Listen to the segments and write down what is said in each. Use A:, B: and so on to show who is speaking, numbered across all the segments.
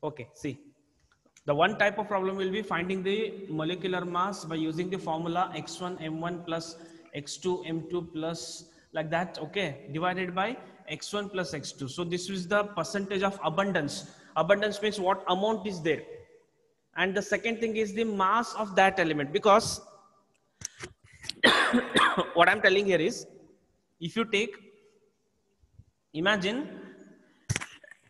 A: Okay, see. The one type of problem will be finding the molecular mass by using the formula x1 m1 plus x2 m2 plus like that, okay, divided by x1 plus x2. So this is the percentage of abundance. Abundance means what amount is there. And the second thing is the mass of that element, because what I'm telling here is, if you take, imagine,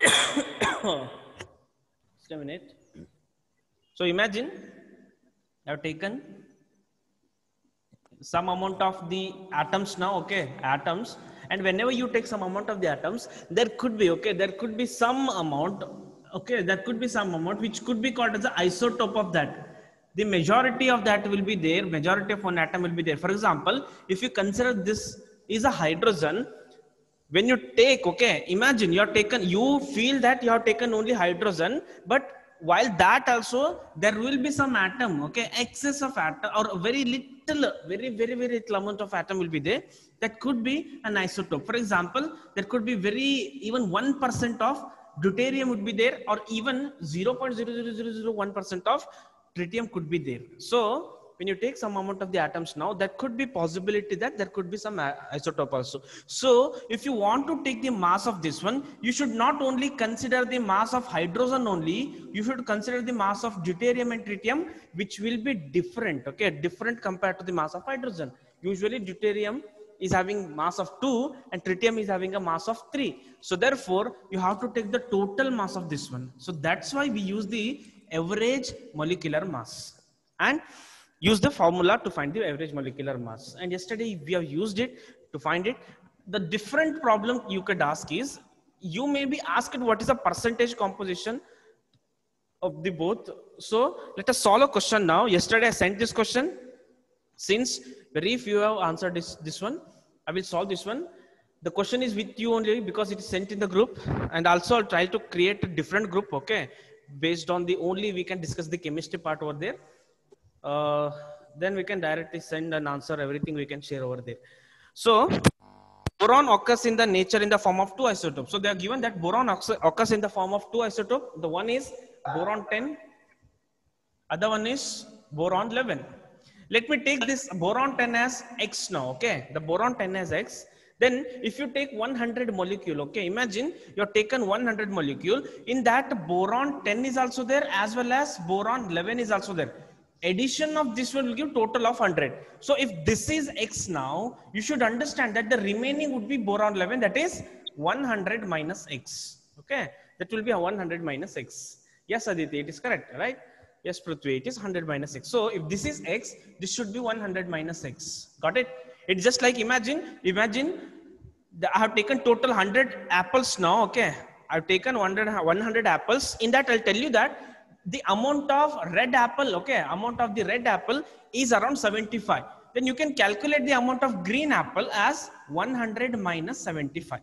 A: just a minute. So imagine I have taken some amount of the atoms now, okay, atoms, and whenever you take some amount of the atoms, there could be, okay, there could be some amount, okay, there could be some amount which could be called as the isotope of that. The majority of that will be there, majority of one atom will be there. For example, if you consider this is a hydrogen, when you take, okay, imagine you are taken, you feel that you have taken only hydrogen, but while that also there will be some atom, okay, excess of atom or very little, very little amount of atom will be there. That could be an isotope. For example, there could be even 1% of deuterium would be there, or even 0.00001% of tritium could be there. So when you take some amount of the atoms now, there could be possibility that there could be some isotope also. So if you want to take the mass of this one, you should not only consider the mass of hydrogen only, you should consider the mass of deuterium and tritium, which will be different, okay, different compared to the mass of hydrogen. Usually deuterium is having mass of 2 and tritium is having a mass of 3. So therefore you have to take the total mass of this one. So that's why we use the average molecular mass and use the formula to find the average molecular mass. And yesterday we have used it to find it. The different problem you could ask is, you may be asked what is the percentage composition of the both. So let us solve a question now. Yesterday I sent this question. Since very few have answered this one, I will solve this one. The question is with you only because it is sent in the group, and also I'll try to create a different group, okay, based on the only we can discuss the chemistry part over there. Then we can directly send an answer, everything we can share over there. So boron occurs in the nature in the form of two isotopes. So they are given that boron occurs in the form of two isotopes. The one is boron 10, other one is boron 11. Let me take this boron 10 as X now, okay? The boron 10 as X. Then if you take 100 molecule, okay, imagine you have taken 100 molecule. In that boron 10 is also there as well as boron 11 is also there. Addition of this one will give total of 100. So if this is X now, you should understand that the remaining would be boron 11, that is 100 minus X, okay? That will be a 100 minus X. Yes, Aditi, it is correct, right? Yes, Prithvi, it is 100 minus X. So if this is X, this should be 100 minus X. Got it? It's just like imagine I have taken total 100 apples now, okay? I've taken 100 apples. In that, I'll tell you that the amount of red apple, okay, amount of the red apple is around 75. Then you can calculate the amount of green apple as 100 minus 75.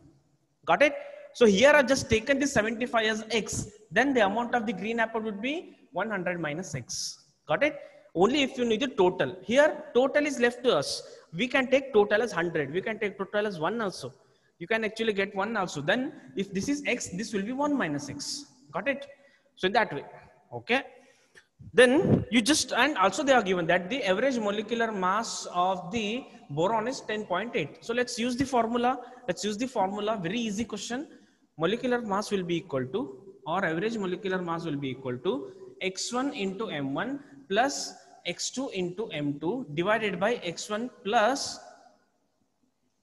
A: Got it? So here I've just taken this 75 as X. Then the amount of the green apple would be 100 minus X. Got it? Only if you need the total. Here total is left to us. We can take total as 100. We can take total as 1 also. You can actually get 1 also. Then if this is X, this will be 1 minus X. Got it? So in that way. Okay. Then you just, and also they are given that the average molecular mass of the boron is 10.8. So let's use the formula. Let's use the formula. Very easy question. Molecular mass will be equal to, or average molecular mass will be equal to x1 into m1 plus x2 into m2 divided by x1 plus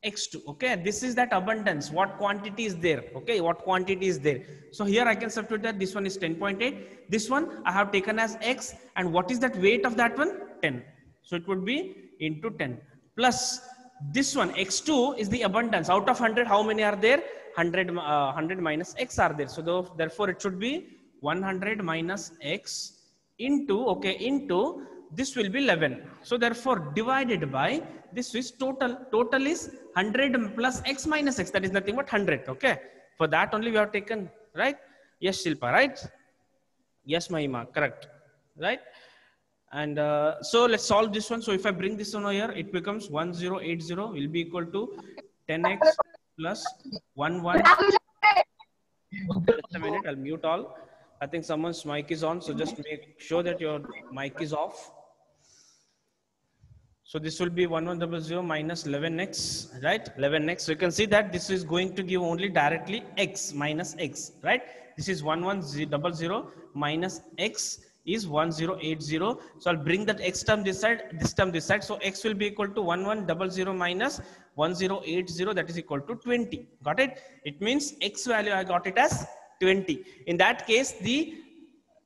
A: x2. Okay, this is that abundance, what quantity is there, okay, what quantity is there. So here I can substitute that this one is 10.8, this one I have taken as X, and what is that weight of that one? 10. So it would be into 10 plus this one x2 is the abundance. Out of 100 how many are there? 100 minus X are there. So therefore it should be 100 minus X into, okay, into this will be 11. So therefore divided by this is total. Total is 100 plus X minus X. That is nothing but 100. Okay. For that only we have taken, right? Yes, Shilpa, right? Yes, Mahima, correct. Right? And so let's solve this one. So if I bring this one here, it becomes 1080 will be equal to 10x plus 11. Just a minute, I'll mute all. I think someone's mic is on, so just make sure that your mic is off. So this will be 1100 minus 11x, right? 11x. So you can see that this is going to give only directly x minus x, right? This is 1100 minus x is 1080. So I'll bring that x term this side, this term this side. So x will be equal to 1100 minus 1080, that is equal to 20. Got it? It means x value I got it as 20. In that case, the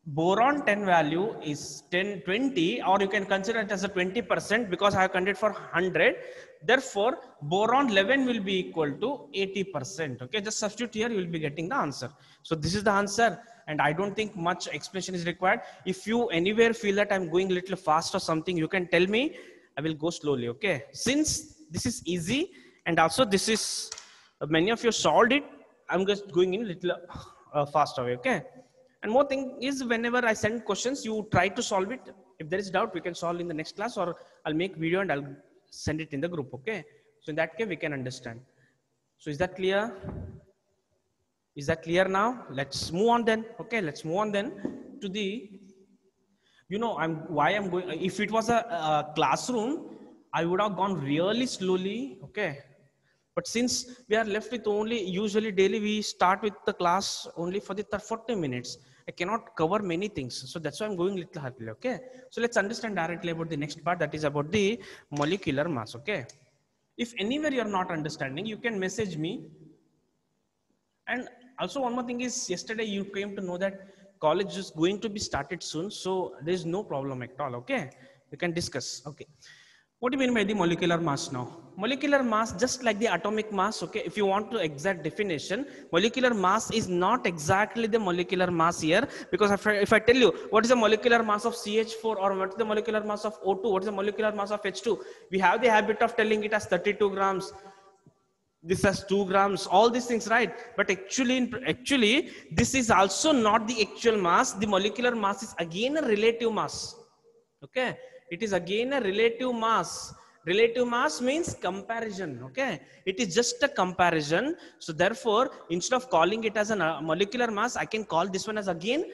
A: boron 10 value is 20, or you can consider it as a 20% because I have considered for 100. Therefore, boron 11 will be equal to 80%. Okay, just substitute here, you will be getting the answer. So this is the answer, and I don't think much explanation is required. If you anywhere feel that I'm going a little fast or something, you can tell me. I will go slowly. Okay, since this is easy and also this is many of you solved it, I'm just going in a little faster way. Okay. And more thing is, whenever I send questions, you try to solve it. If there is doubt, we can solve in the next class, or I'll make video and I'll send it in the group. Okay. So in that case, we can understand. So is that clear? Is that clear now? Let's move on then. Okay. Let's move on then to the, you know, why I'm going, if it was a classroom, I would have gone really slowly. Okay. But since we are left with only, usually daily we start with the class only for the 40 minutes. I cannot cover many things. So that's why I'm going a little hardly. Okay. So let's understand directly about the next part, that is about the molecular mass. Okay. If anywhere you're not understanding, you can message me. And also one more thing is, yesterday you came to know that college is going to be started soon. So there's no problem at all. Okay. You can discuss. Okay. What do you mean by the molecular mass now? Molecular mass, just like the atomic mass, okay, if you want to exact definition, molecular mass is not exactly the molecular mass here, because if I tell you what is the molecular mass of CH4 or what is the molecular mass of O2, what is the molecular mass of H2, we have the habit of telling it as 32 grams, this has 2 grams, all these things, right? But actually, this is also not the actual mass. The molecular mass is again a relative mass, okay? It is again a relative mass. Relative mass means comparison. Okay, it is just a comparison. So therefore, instead of calling it as a molecular mass, I can call this one as again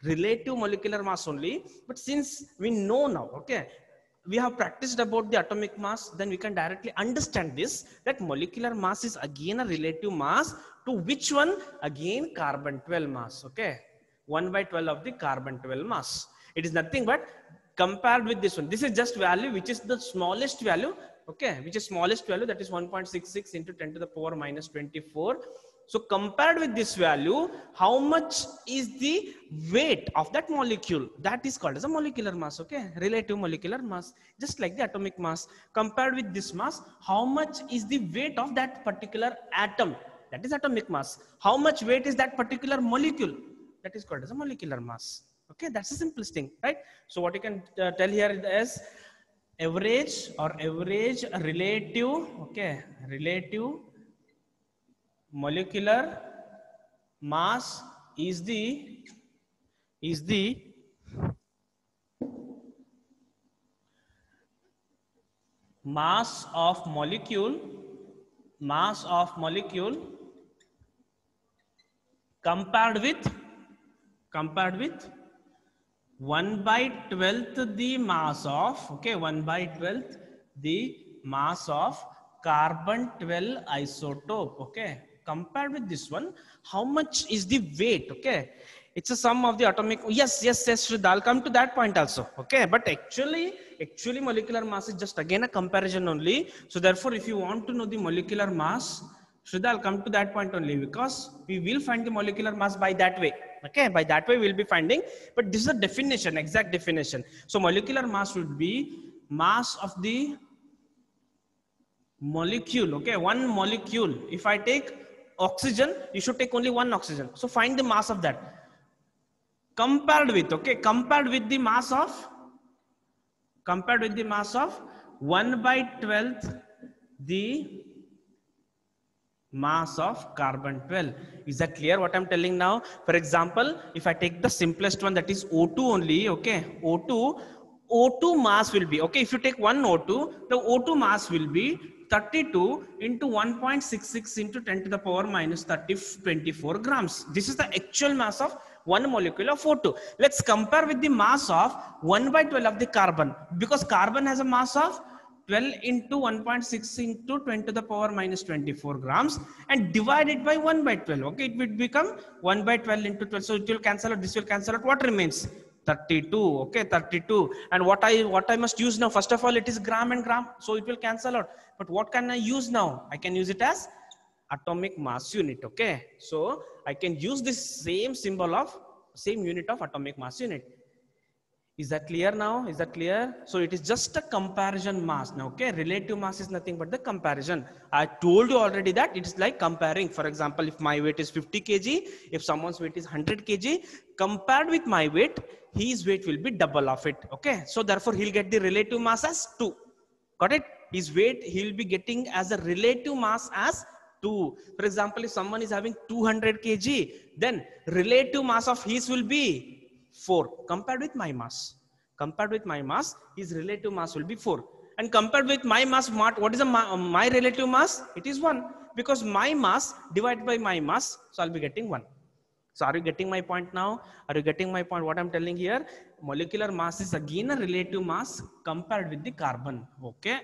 A: relative molecular mass only. But since we know now, okay, we have practiced about the atomic mass, then we can directly understand this, that molecular mass is again a relative mass to which one? Again carbon 12 mass. Okay, 1/12 of the carbon 12 mass. It is nothing but compared with this one. This is just value which is the smallest value, okay, which is smallest value, that is 1.66 into 10 to the power minus 24. So compared with this value, how much is the weight of that molecule? That is called as a molecular mass, okay, relative molecular mass. Just like the atomic mass, compared with this mass, how much is the weight of that particular atom? That is atomic mass. How much weight is that particular molecule? That is called as a molecular mass. Okay, that's the simplest thing, right? So what you can tell here is average or average relative, okay, relative molecular mass is the mass of molecule compared with 1/12 the mass of, okay, 1/12 the mass of carbon 12 isotope. Okay, compared with this one, how much is the weight? Okay, it's a sum of the atomic. Yes, Shraddha, I'll come to that point also. Okay, but actually molecular mass is just again a comparison only. So therefore, if you want to know the molecular mass, Shraddha, I'll come to that point only, because we will find the molecular mass by that way. Okay, by that way we'll be finding, but this is a definition, exact definition. So molecular mass would be mass of the molecule. Okay, one molecule. If I take oxygen, you should take only one oxygen. So find the mass of that. Compared with, okay, compared with the mass of 1/12 the mass of carbon 12. Is that clear what I'm telling now? For example, if I take the simplest one, that is O2 only, okay, O2 mass will be, okay, if you take one O2, the O2 mass will be 32 into 1.66 into 10 to the power minus 24 grams. This is the actual mass of 1 molecule of O2. Let's compare with the mass of 1 by 12 of the carbon, because carbon has a mass of 12 into 1.6 into 10 to the power minus 24 grams, and divide it by 1 by 12. Okay, it will become 1 by 12 into 12. So it will cancel out, this will cancel out. What remains? 32. Okay, 32. And what I must use now? First of all, it is gram and gram, so it will cancel out. But what can I use now? I can use it as atomic mass unit. Okay, so I can use this same symbol of same unit of atomic mass unit. Is that clear now? Is that clear? So it is just a comparison mass now. Okay, relative mass is nothing but the comparison. I told you already that it is like comparing. For example, if my weight is 50 kg, if someone's weight is 100 kg, compared with my weight, his weight will be double of it. Okay, so therefore he'll get the relative mass as 2. Got it? His weight he'll be getting as a relative mass as 2. For example, if someone is having 200 kg, then relative mass of his will be 4 compared with my mass. Compared with my mass, his relative mass will be 4. And compared with my mass, what is my relative mass? It is 1, because my mass divided by my mass, so I'll be getting 1. So are you getting my point now? Are you getting my point? What I'm telling here? Molecular mass is again a relative mass compared with the carbon. Okay.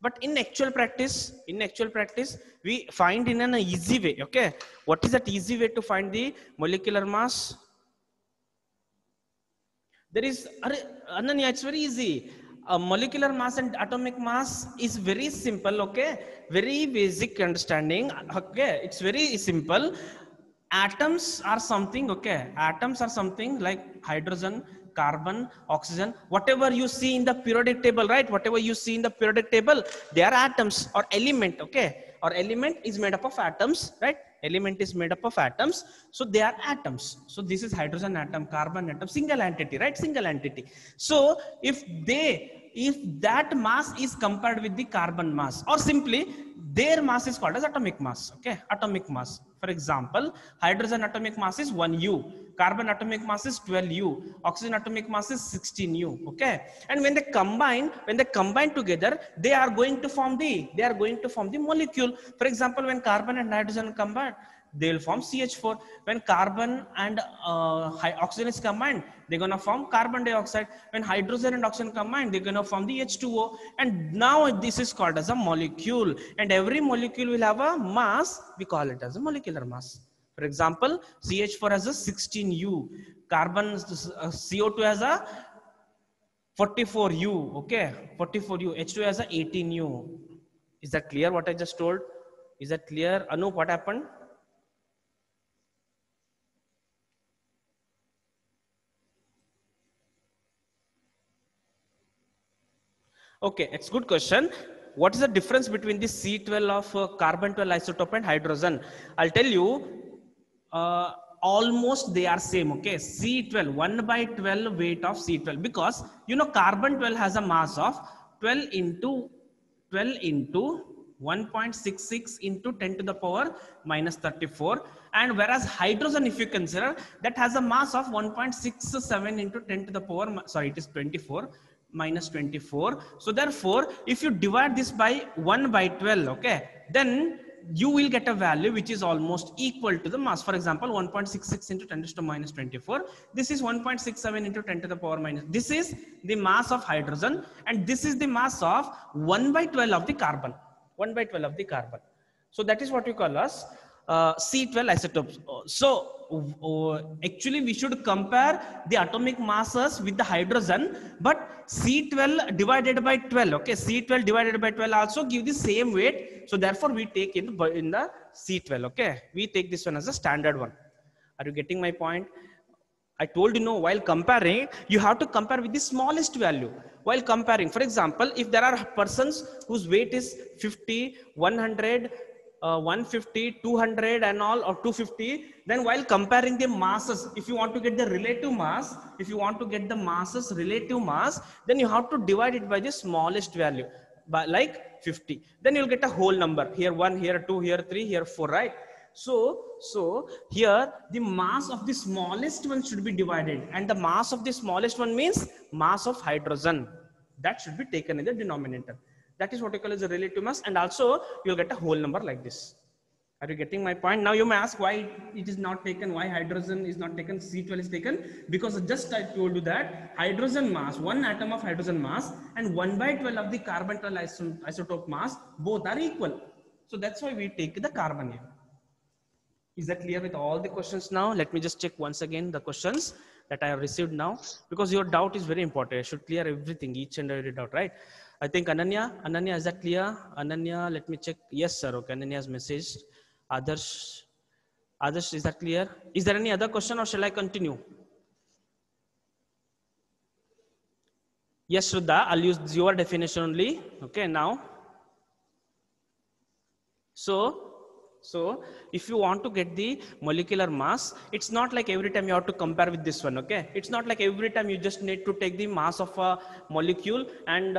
A: But in actual practice, we find in an easy way. Okay. What is that easy way to find the molecular mass? There is, Ananya, it's very easy. Molecular mass and atomic mass is very simple. Okay, very basic understanding. Okay, it's very simple. Atoms are something. Okay, atoms are something like hydrogen, carbon, oxygen, whatever you see in the periodic table, right? Whatever you see in the periodic table, they are atoms or element. Okay, or element is made up of atoms, right? Element is made up of atoms, so they are atoms. So this is hydrogen atom, carbon atom, single entity, right? Single entity. So if that mass is compared with the carbon mass, or simply their mass is called as atomic mass. Okay, atomic mass. For example, hydrogen atomic mass is 1U, carbon atomic mass is 12U, oxygen atomic mass is 16U. Okay, and when they combine together, they are going to form the molecule. For example, when carbon and hydrogen combine, they will form CH4. When carbon and oxygen is combined, they're gonna form carbon dioxide. When hydrogen and oxygen combine, they're gonna form the H2O. And now this is called as a molecule. And every molecule will have a mass. We call it as a molecular mass. For example, CH4 has a 16U. Carbon, CO2 has a 44U. Okay, 44U. H2 has a 18U. Is that clear what I just told? Is that clear? Anup, what happened? Okay, it's a good question. What is the difference between the C12 of carbon 12 isotope and hydrogen? I'll tell you, almost they are same. Okay, C12, 1 by 12 weight of C12, because you know carbon 12 has a mass of 12 into 1.66 into 10 to the power minus 34, and whereas hydrogen, if you consider, that has a mass of 1.67 into 10 to the power, sorry, it is 24 minus 24. So therefore, if you divide this by 1 by 12, okay, then you will get a value which is almost equal to the mass. For example, 1.66 into 10 to the minus 24. This is 1.67 into 10 to the power minus. This is the mass of hydrogen, and this is the mass of 1 by 12 of the carbon. 1 by 12 of the carbon. So that is what we call as C12 isotopes. So actually we should compare the atomic masses with the hydrogen, but C12 divided by 12, okay, C12 divided by 12 also give the same weight. So therefore we take in the C12, okay, we take this one as a standard one. Are you getting my point? I told you, no, while comparing, you have to compare with the smallest value. While comparing, for example, if there are persons whose weight is 50, 100, 150, 200 and all, or 250, then while comparing the masses, if you want to get the relative mass, if you want to get the masses relative mass, then you have to divide it by the smallest value, by like 50. Then you'll get a whole number. Here 1, here 2, here 3, here 4, right? So here the mass of the smallest one should be divided, and the mass of the smallest one means mass of hydrogen. That should be taken in the denominator. That is what you call as a relative mass, and also you'll get a whole number like this. Are you getting my point? Now you may ask why it is not taken, why hydrogen is not taken, C12 is taken, because just I told you that hydrogen mass, one atom of hydrogen mass and 1/12 of the carbon 12 isotope mass, both are equal. So that's why we take the carbon here. Is that clear with all the questions now? Let me just check once again the questions that I have received now, because your doubt is very important. I should clear everything, each and every doubt, right? I think Ananya, is that clear? Ananya, let me check. Yes, sir. Okay, Ananya has messaged. Others, is that clear? Is there any other question or shall I continue? Yes, Shraddha, I'll use your definition only. Okay, now. So if you want to get the molecular mass, it's not like every time you have to compare with this one, okay? It's not like every time you just need to take the mass of a molecule and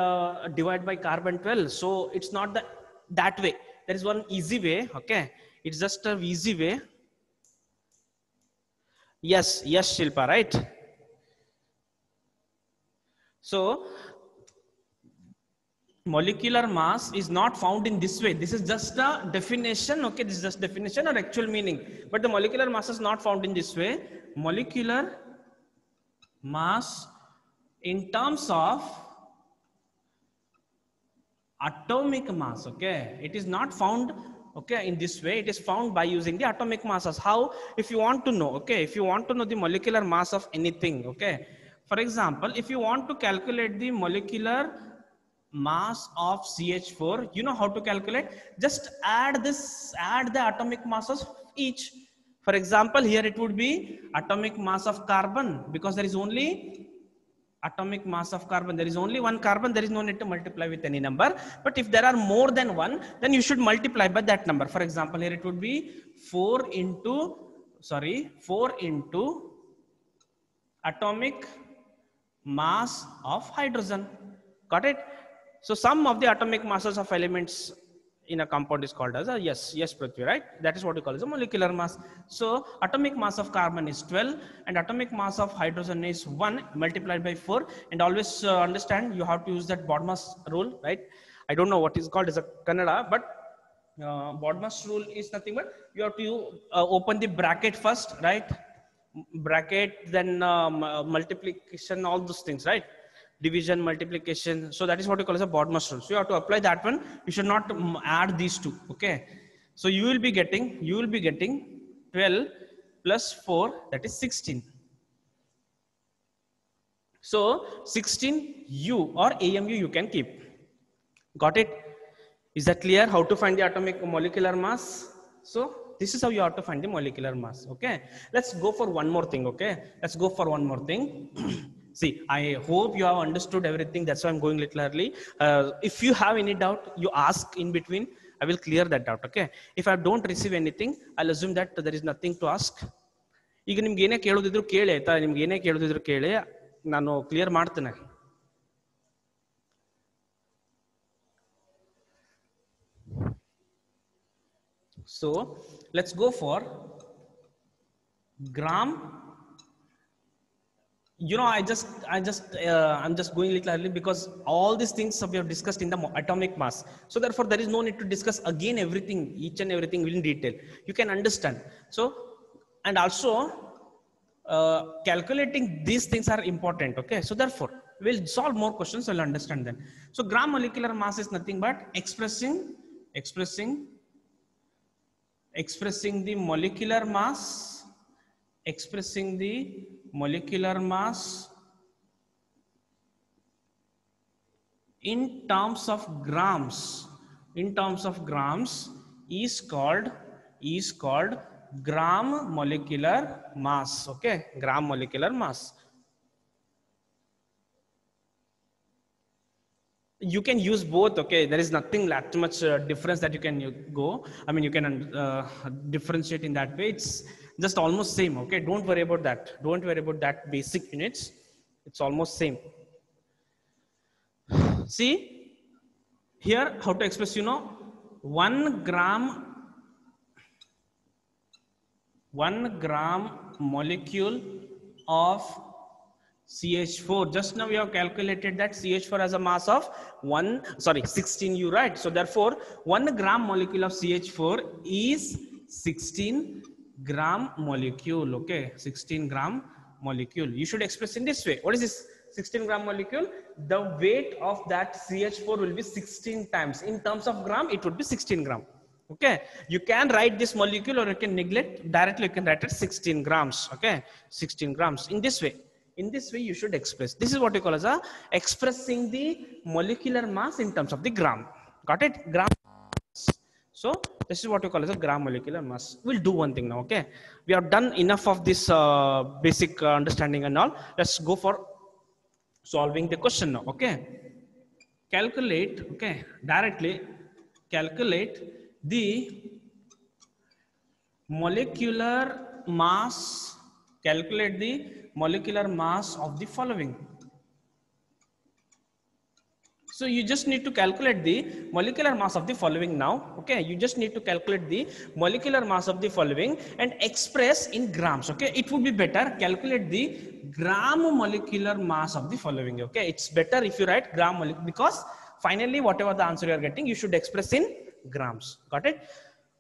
A: divide by carbon 12. So it's not that way. There is one easy way, okay? It's just an easy way. Yes, Shilpa, right? So molecular mass is not found in this way. This is just a definition, okay? This is just definition or actual meaning. But the molecular mass is not found in this way. Molecular mass in terms of atomic mass, okay? It is not found, okay, in this way. It is found by using the atomic masses. How? If you want to know, okay? If you want to know the molecular mass of anything, okay? For example, if you want to calculate the molecular mass of CH4, you know how to calculate? Just add the atomic masses of each. For example, here it would be atomic mass of carbon, because there is only atomic mass of carbon. There is only one carbon. There is no need to multiply with any number. But if there are more than one, then you should multiply by that number. For example, here it would be 4 into atomic mass of hydrogen. Got it? So sum of the atomic masses of elements in a compound is called as a, yes, Prithvi, right? That is what we call as a molecular mass. So atomic mass of carbon is 12 and atomic mass of hydrogen is 1 multiplied by 4. And always understand, you have to use that BODMAS rule, right? I don't know what is called as a Kannada, but BODMAS rule is nothing but you have to open the bracket first, right? Bracket, then multiplication, all those things, right? Division, multiplication. So that is what you call as a BODMAS rule. So you have to apply that one. You should not add these two, okay? So you will be getting 12 plus 4, that is 16. So 16 U or AMU you can keep. Got it? Is that clear? How to find the atomic molecular mass? So this is how you have to find the molecular mass, okay? Let's go for one more thing, okay? Let's go for one more thing. See, I hope you have understood everything. That's why I'm going little early. If you have any doubt, you ask in between. I will clear that doubt, okay? If I don't receive anything, I'll assume that there is nothing to ask. ಈಗ ನಿಮ್ಗೆ ಏನೇ ಕೇಳೋದಿದ್ರು ಕೇಳಿ ಆಯ್ತಾ? ನಿಮ್ಗೆ ಏನೇ ಕೇಳೋದಿದ್ರು ಕೇಳಿ, ನಾನು clear ಮಾಡ್ತೇನೆ. So let's go for gram. You know, I'm just going little early because all these things we have discussed in the atomic mass. So therefore, there is no need to discuss again everything, each and everything in detail. You can understand. So, and also calculating these things are important. Okay. So therefore, we'll solve more questions. We'll understand them. So gram molecular mass is nothing but expressing the molecular mass, in terms of grams, is called gram molecular mass. Okay, gram molecular mass. You can use both, okay? There is nothing that much difference that you can go. I mean, you can differentiate in that way. It's just almost same, okay? Don't worry about that. Don't worry about that basic units. It's almost same. See, here how to express, 1 gram molecule of CH4. Just now we have calculated that CH4 has a mass of 16 U, right? So therefore 1 gram molecule of CH4 is 16 gram molecule. Okay, 16 gram molecule. You should express in this way. What is this 16 gram molecule? The weight of that CH4 will be 16 times. In terms of gram, it would be 16 gram. Okay, you can write this molecule or you can neglect directly. You can write it 16 grams. Okay, 16 grams in this way. In this way, you should express. This is what we call as a expressing the molecular mass in terms of the gram. Got it? Gram. So this is what we call as a gram molecular mass. We'll do one thing now. Okay, we have done enough of this basic understanding and all. Let's go for solving the question now. Okay, calculate. Okay, directly calculate the molecular mass. Calculate the molecular mass of the following. So you just need to calculate the molecular mass of the following now. Okay, you just need to calculate the molecular mass of the following and express in grams. Okay, it would be better calculate the gram molecular mass of the following. Okay, it's better if you write gram molecule, because finally whatever the answer you are getting, you should express in grams. Got it?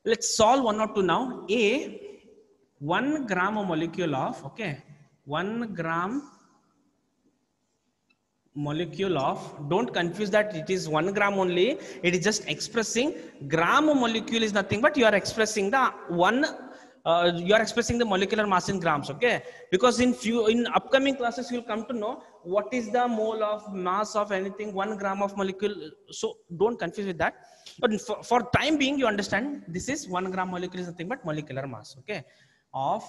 A: Let's solve 1 or 2 now. 1 gram molecule of, okay, 1 gram molecule of, don't confuse that it is 1 gram only, it is just expressing. Gram molecule is nothing but you are expressing the you are expressing the molecular mass in grams. Okay, because in upcoming classes you will come to know what is the mole of mass of anything, 1 gram of molecule. So don't confuse with that, but for time being you understand this is 1 gram molecule is nothing but molecular mass, okay, of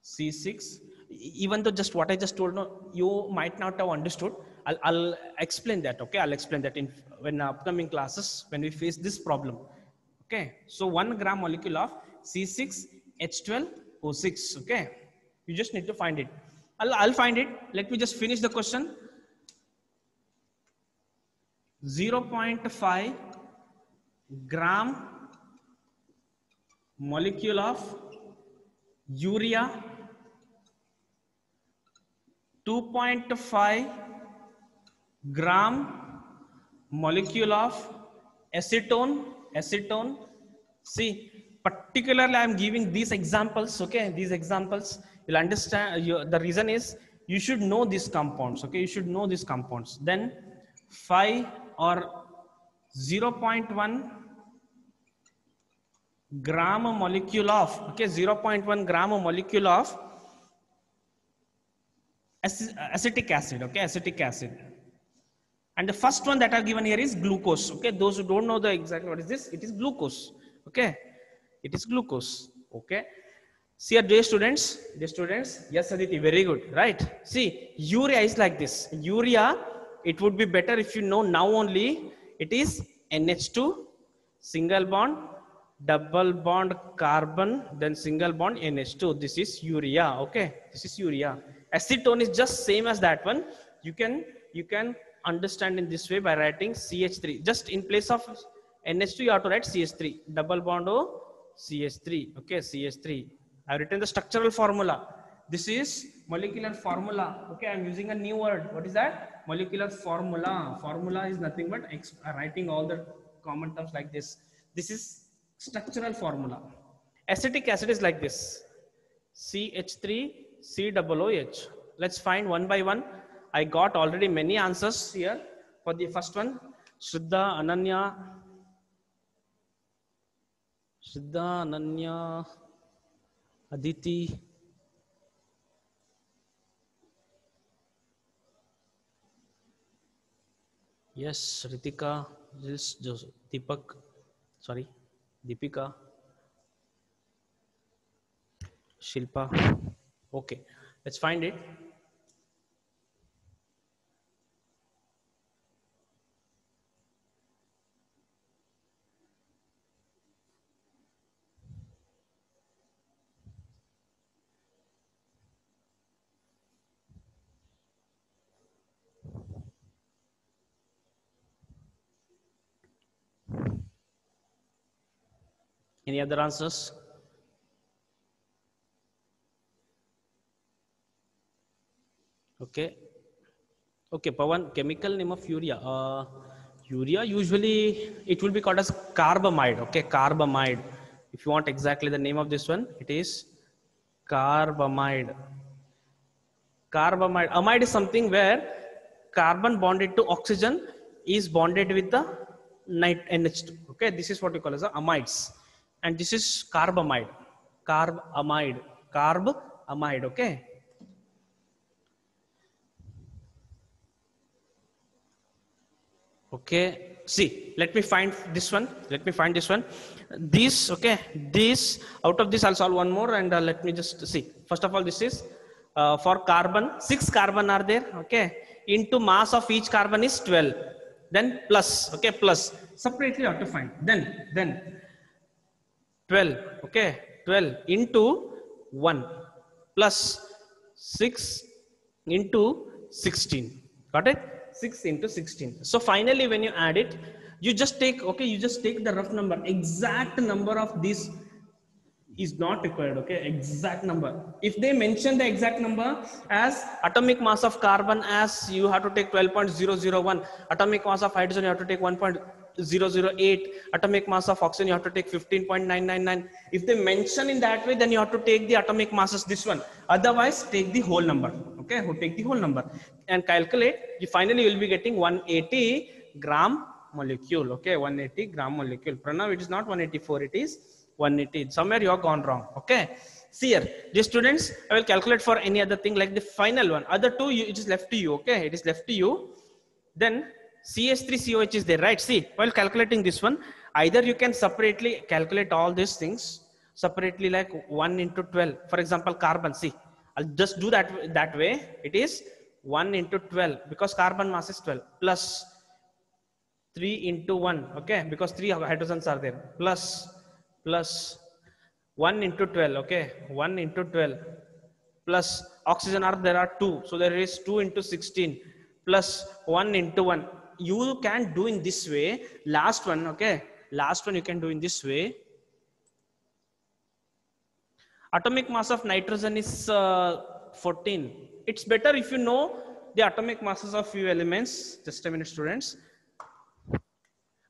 A: C6. Even though just what I just told, no, you might not have understood. I'll explain that. Okay, I'll explain that in when upcoming classes when we face this problem. Okay, so 1 gram molecule of C6H12O6. Okay, you just need to find it. I'll find it. Let me just finish the question. 0.5 gram molecule of urea, 2.5 gram molecule of acetone. See, particularly I am giving these examples. Okay, these examples you'll understand. The reason is you should know these compounds. Okay, you should know these compounds. Then 5 or 0.1 gram molecule of, okay, 0.1 gram molecule of acetic acid. Okay, acetic acid. And the first one that are given here is glucose. Okay, those who don't know the exactly what is this, it is glucose. Okay, it is glucose. Okay, see here, dear students, yes Aditi, very good, right? See, urea is like this. Urea, it would be better if you know now only. It is NH2, single bond, double bond carbon, then single bond NH2. This is urea. Okay, this is urea. Acetone is just same as that one. You can understand in this way by writing CH3. Just in place of NH2 you have to write CH3, double bond O CH3. Okay, CH3. I have written the structural formula. This is molecular formula. Okay, I am using a new word. What is that? Molecular formula. Formula is nothing but writing all the common terms like this. This is structural formula. Acetic acid is like this. CH3 COOH. Let's find one by one. I got already many answers here for the first one. Shraddha, Ananya, Aditi. Yes, Ritika, yes, Deepak, sorry, Deepika, Shilpa. Okay, let's find it. Any other answers? Okay. Okay, Pawan, chemical name of urea. Urea, usually it will be called as carbamide. Okay, carbamide. If you want exactly the name of this one, it is carbamide. Carbamide. Amide is something where carbon bonded to oxygen is bonded with the NH2. Okay, this is what we call as the amides. And this is carbamide. Carbamide. Carbamide. Okay. Okay, see, let me find this one. This, okay, this, out of this I'll solve one more, and let me just see. First of all, this is for carbon, 6 carbon are there, okay, into mass of each carbon is 12. Then plus, okay, plus, separately you have to find. Then 12, okay, 12 into 1 plus 6 into 16. Got it? 6 into 16. So finally, when you add it, you just take, okay, you just take the rough number. Exact number of this is not required, okay, exact number. If they mention the exact number as atomic mass of carbon as you have to take 12.001, atomic mass of hydrogen you have to take 1.008, atomic mass of oxygen you have to take 15.999. If they mention in that way, then you have to take the atomic masses, this one. Otherwise, take the whole number, okay, take the whole number and calculate. You finally will be getting 180 gram molecule, okay, 180 gram molecule. Pranav, it is not 184, it is 180. Somewhere you have gone wrong, okay. See here, dear students, I will calculate for any other thing like the final one. Other two, it is left to you, okay, it is left to you. Then CH3COH is there, right? See, while calculating this one, either you can separately calculate all these things separately, like 1 into 12. For example, carbon, see, I'll just do that way. It is 1 into 12 because carbon mass is 12 plus 3 into 1, okay, because 3 hydrogens are there, plus 1 into 12, okay, 1 into 12 plus oxygen there are 2, so there is 2 into 16 plus 1 into 1. You can do in this way. Last one, okay, last one you can do in this way. Atomic mass of nitrogen is 14. It's better if you know the atomic masses of few elements. Just a minute, students.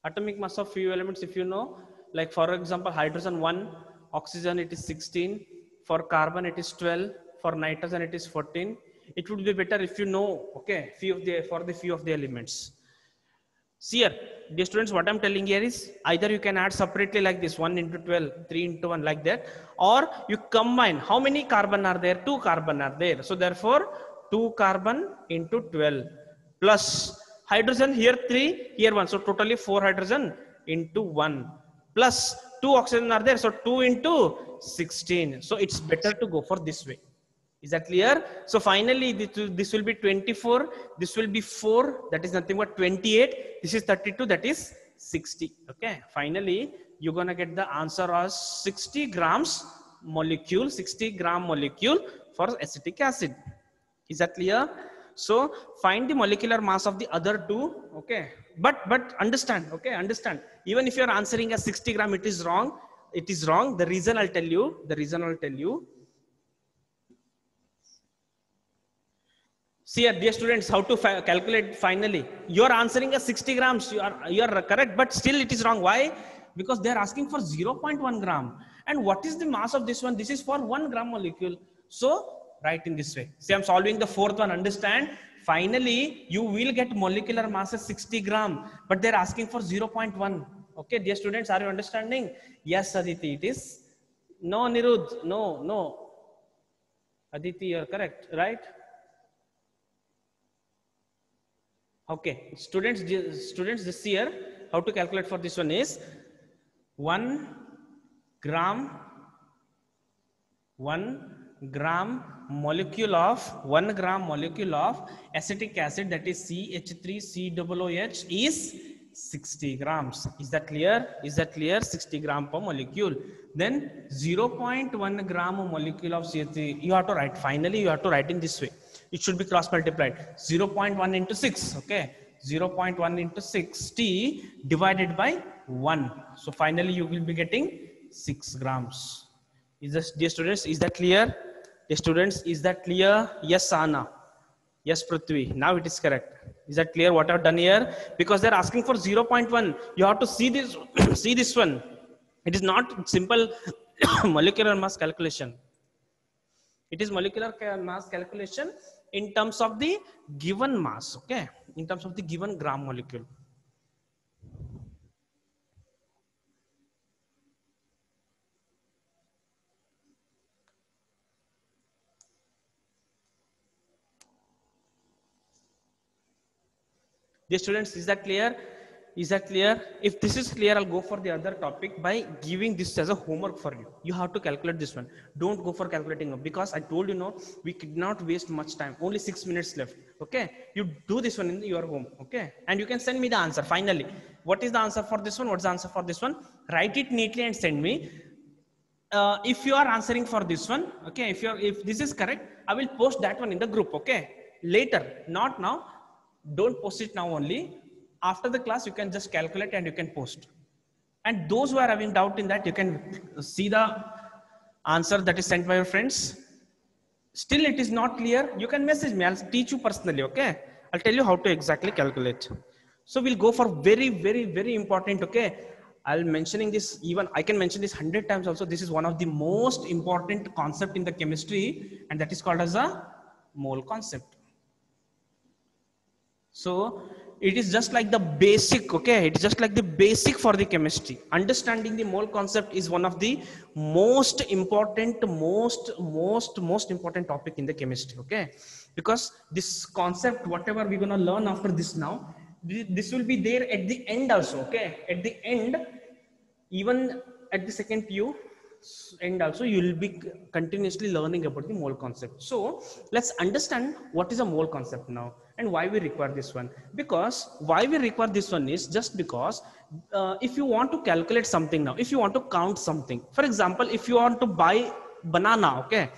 A: Atomic mass of few elements, if you know, like for example, hydrogen 1, oxygen it is 16, for carbon it is 12, for nitrogen it is 14. It would be better if you know, okay, few of the elements. See here, dear students, what I'm telling here is either you can add separately like this 1 into 12, 3 into 1 like that, or you combine. How many carbon are there? 2 carbon are there. So therefore, 2 carbon into 12 plus hydrogen here 3, here 1. So totally 4 hydrogen into 1 plus 2 oxygen are there. So 2 into 16. So it's better to go for this way. Is that clear? So finally, this will be 24. This will be 4. That is nothing but 28. This is 32. That is 60. Okay. Finally, you're going to get the answer as 60 grams molecule, 60 gram molecule for acetic acid. Is that clear? So find the molecular mass of the other two. Okay. But understand. Okay. Understand. Even if you're answering as 60 gram, it is wrong. It is wrong. The reason I'll tell you. See here, dear students, how to calculate finally. You are answering as 60 grams. You are correct, but still it is wrong. Why? Because they are asking for 0.1 gram. And what is the mass of this one? This is for 1 gram molecule. So write in this way. See, I'm solving the fourth one. Understand? Finally, you will get molecular mass as 60 gram, but they're asking for 0.1. Okay, dear students, are you understanding? Yes, Aditi, it is. No, Nirudh. No. Aditi, you're correct, right? Okay, students, this year, how to calculate for this one is 1 gram molecule of acetic acid, that is CH3COOH, is 60 grams. Is that clear? 60 gram per molecule. Then 0.1 gram molecule of CH3. You have to write. Finally, you have to write in this way. It should be cross multiplied. 0.1 into 6. Okay. 0.1 into 60 divided by 1. So finally, you will be getting 6 grams. Is this, dear students, is that clear? Dear students, is that clear? Yes, Anna. Yes, Prithvi, now it is correct. Is that clear what I've done here? Because they're asking for 0.1. You have to see this see this one. It is not simple molecular mass calculation. It is molecular mass calculation in terms of the given mass, okay, in terms of the given gram molecule. Dear students, is that clear? Is that clear? If this is clear, I'll go for the other topic by giving this as a homework for you. You have to calculate this one. Don't go for calculating because I told you no, we could not waste much time. Only 6 minutes left. Okay, you do this one in your home. Okay, and you can send me the answer. Finally, what is the answer for this one? What's the answer for this one? Write it neatly and send me. If you are answering for this one, okay, if this is correct, I will post that one in the group. Okay, later, not now. Don't post it now only. After the class, you can just calculate and you can post. And those who are having doubt in that, you can see the answer that is sent by your friends. Still it is not clear, you can message me. I'll teach you personally, okay? I'll tell you how to exactly calculate. So we'll go for very, very, very important, okay? I'll mentioning this, even I can mention this 100 times also. This is one of the most important concept in the chemistry, and that is called as a mole concept. So it is just like the basic, okay? It's just like the basic for the chemistry. Understanding the mole concept is one of the most important, most important topic in the chemistry, okay? Because this concept, whatever we're gonna learn after this now, this will be there at the end also, okay? At the end, even at the second PU, and also you will be continuously learning about the mole concept. So let's understand what is a mole concept now and why we require this one. Because why we require this one is just because if you want to calculate something now, if you want to count something, for example, if you want to buy banana, okay,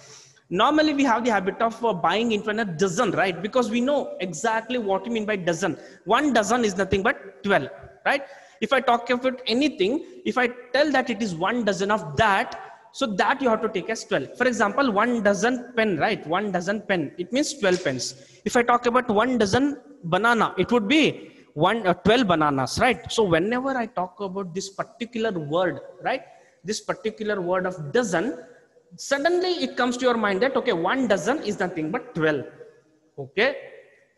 A: normally we have the habit of buying into a dozen, right? Because we know exactly what you mean by dozen. One dozen is nothing but 12, right? If I talk about anything, if I tell that it is 1 dozen of that, so that you have to take as 12. For example, 1 dozen pen, right? 1 dozen pen, it means 12 pens. If I talk about 1 dozen banana, it would be 12 bananas, right? So whenever I talk about this particular word, right? This particular word of dozen, suddenly it comes to your mind that, okay, 1 dozen is nothing but 12, okay?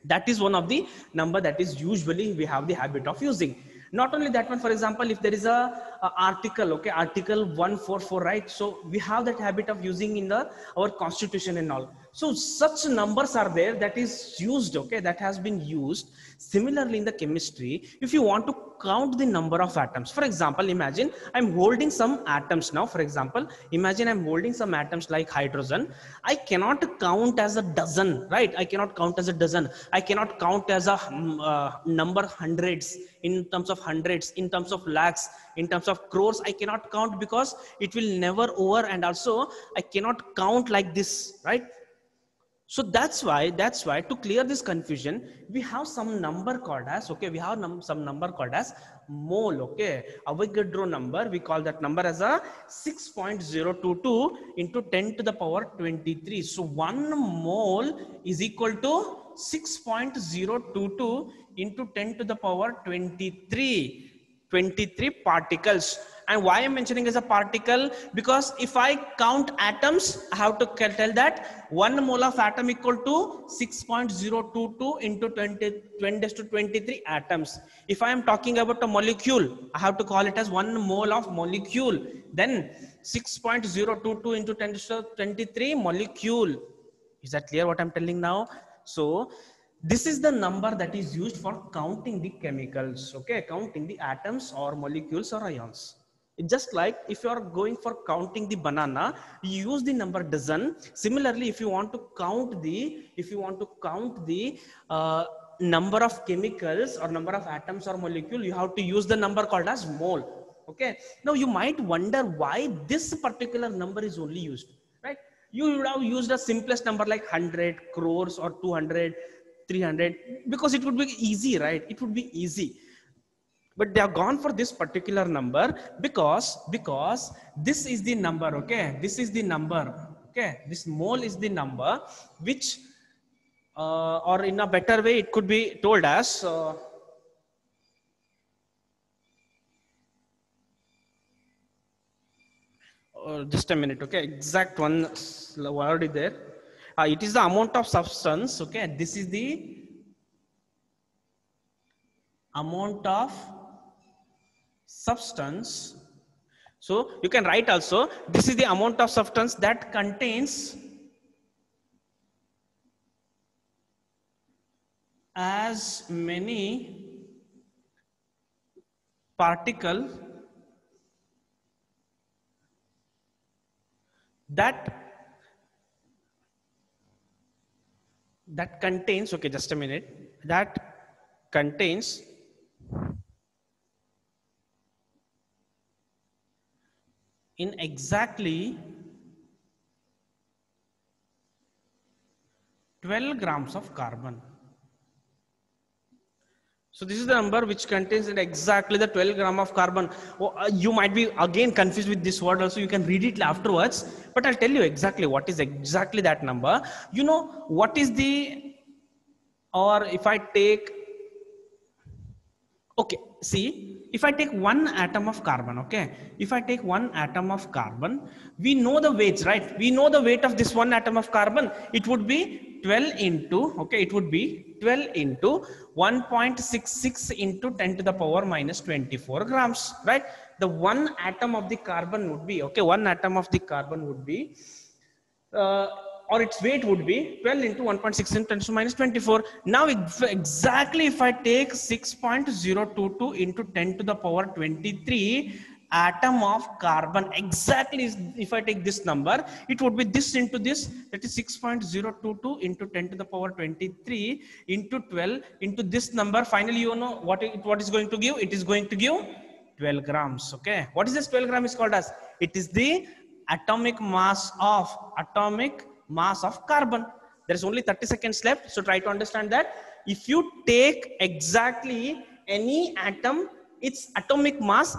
A: That is one of the number that is usually we have the habit of using. Not only that one, for example, if there is a article, okay, article 144, right? So we have that habit of using in our constitution and all. So such numbers are there that is used, okay, that has been used. Similarly in the chemistry, if you want to count the number of atoms, for example, imagine I'm holding some atoms now. For example, imagine I'm holding some atoms like hydrogen. I cannot count as a dozen, right? I cannot count as a dozen. I cannot count as a number hundreds, in terms of hundreds, in terms of lakhs, in terms of crores. I cannot count because it will never over, and also I cannot count like this, right? So that's why to clear this confusion, we have some number called as, okay, we have some number called as mole, okay? Avogadro number, we call that number as a 6.022 into 10 to the power 23. So 1 mole is equal to 6.022 into 10 to the power 23 particles. And why I'm mentioning as a particle, because if I count atoms, I have to tell that 1 mole of atom equal to 6.022 into 10 to 23 atoms. If I am talking about a molecule, I have to call it as 1 mole of molecule. Then 6.022 into 10 to 23 molecule. Is that clear what I'm telling now? So this is the number that is used for counting the chemicals, okay, counting the atoms or molecules or ions. It's just like if you are going for counting the banana, you use the number dozen. Similarly, if you want to count the number of chemicals or number of atoms or molecule, you have to use the number called as mole. Okay. Now you might wonder why this particular number is only used, right? You would have used the simplest number like 100, crores, or 200, 300, because it would be easy, right? It would be easy. But they have gone for this particular number because this is the number, okay? This is the number, okay? This mole is the number which or in a better way, it could be told as just a minute, okay, exact one word is there. It is the amount of substance, okay, this is the amount of substance. So you can write also, this is the amount of substance that contains as many particle that contains, okay, just a minute, that contains in exactly 12 grams of carbon. So this is the number which contains exactly the 12 gram of carbon. You might be again confused with this word also. You can read it afterwards, but I'll tell you exactly what is exactly that number. You know what is the, or if I take, okay, see, if I take one atom of carbon, okay, if I take one atom of carbon, we know the weights, right? We know the weight of this one atom of carbon. It would be 12 into, okay, it would be 12 into 1.66 into 10 to the power minus 24 grams, right? The one atom of the carbon would be, okay, one atom of the carbon would be, or its weight would be 12 into 1.6 into 10 to minus 24. Now exactly if I take 6.022 into 10 to the power 23 atom of carbon, exactly if I take this number, it would be this into this, that is 6.022 into 10 to the power 23 into 12 into this number. Finally, you know what is going to give? It is going to give 12 grams. Okay, what is this 12 gram is called as? It is the atomic mass of carbon. There is only 30 seconds left, so try to understand that. If you take exactly any atom, its atomic mass